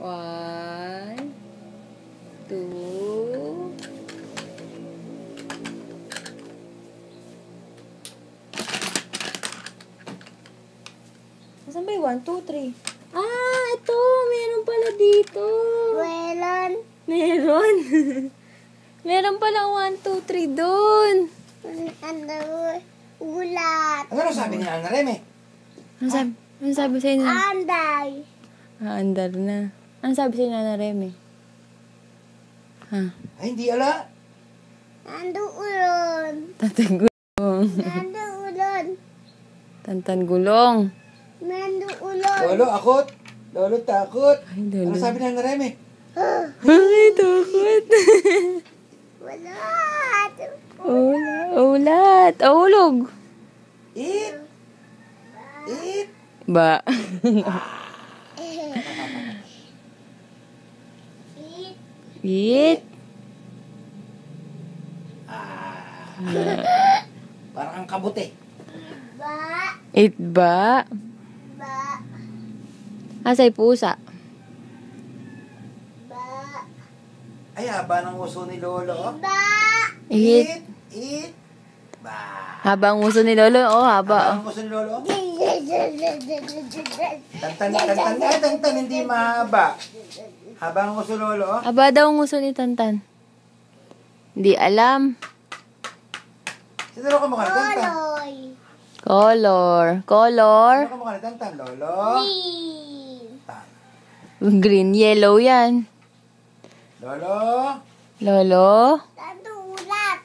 One, two. Saan ba yung 1, 2, 3? Ah, ito. Meron pala dito. Meron. Meron. Meron pala 1, 2, 3 doon. Ulat. Ano sabi ni Ana Reme? Ano sabi sa'yo na? Anday. Ah, andar na. Ano sabi sa'yo na Reme? Ha? Ay, hindi ala. Nandoon. Tantan gulong. Nandoon. Tantan gulong. Nandoon. Lolo, akot. Lolo, takot. Ay, lolo. Ano sabi ni Ana Reme? Ay, takot. Ulat. Ulat. Ahulog. Eat. Eat. Ba. Eat. Parang ang kabuti. Ba. Eat ba? Ba. Asay pusa. Ba. Ay, haba ng uso ni Lolo. Oh. Ba. Eat. Eat. Ba. Habang uso ni Lolo. Oh, haba. Haba ng uso ni Lolo. Tantan, hindi mahaba. Habang uso Lolo. Haba daw ang uso ni Tantan. Hindi alam. Sino ka mukha ni Tantan? Oloy. Color. Color. Sino ka mukha ni Tantan, Lolo? Green. Green, yellow yan. Lolo? Lolo. Nandulat.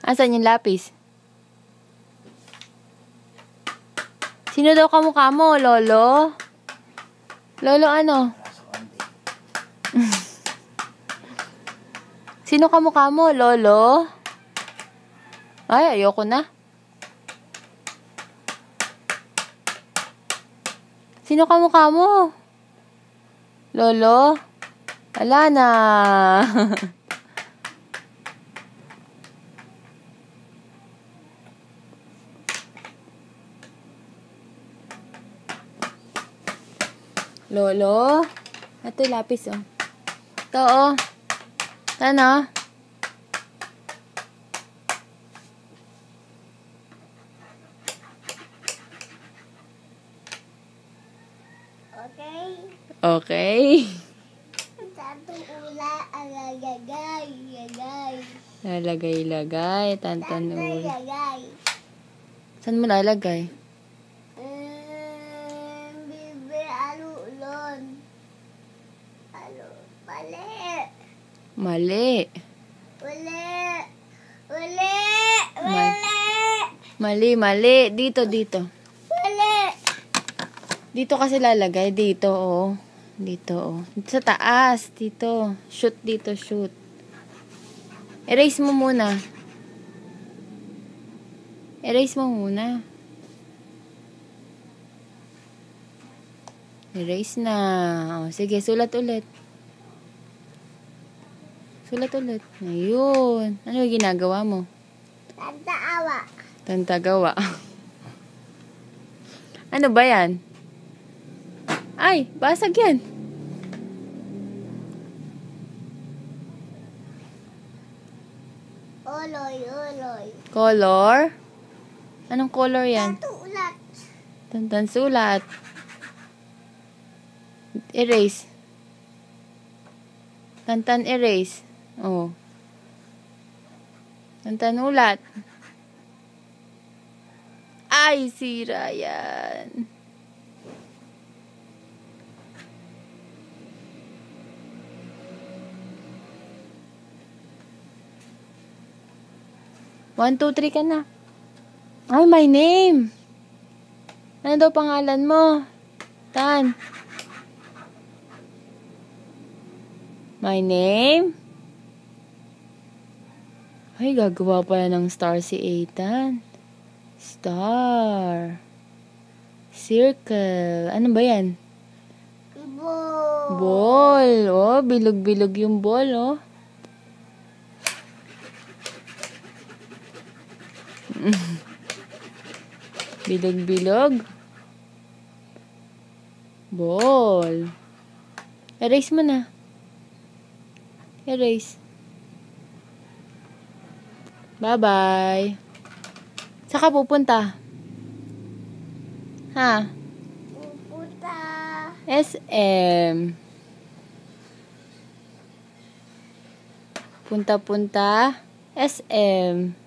Asan yung lapis? Sino daw kamukha mo, Lolo? Lolo ano? Sino kamukha mo, Lolo? Ay, ayoko na. Sino kamukha mo? Lolo? Wala na. Lolo? Ito yung lapis, oh. Ito, oh. Ano? Okay. Okay. Satu ula alagagay. Gagay. Lalagay-lagay. Tantan ulo. Gagay. Saan mo lalagay? Bibi alulon. Alo. Mali. Mali. Uli. Uli. Mali. Uli. Mali, mali. Dito, dito. Uli. Dito kasi lalagay. Dito, oh. Dito, oh. Dito sa taas. Dito. Shoot dito, shoot. Erase mo muna. Erase mo muna. Erase na. Oh, sige, sulat ulit. Sulat ulit. Ayun. Ano yung ginagawa mo? Tantaawa. Tantagawa. Ano ba yan? Ay, basag yan. Oloy. Oloy. Color? Anong color yan? Satu ulat. Tantan sulat. Erase. Tantan erase. Oh. Tantan ulat. Ay, sira yan. One, two, three ka na. Ay, my name. Ano daw pangalan mo? Tan. My name? Ay, gagawa pala ng star si Ethan. Star. Circle. Ano ba yan? Ball. Ball. Oh, bilog-bilog yung ball, oh. Bilog-bilog. Ball. Erase mo na. Erase. Bye-bye. Saan ka pupunta? Ha? Pupunta. SM. Punta-punta. SM.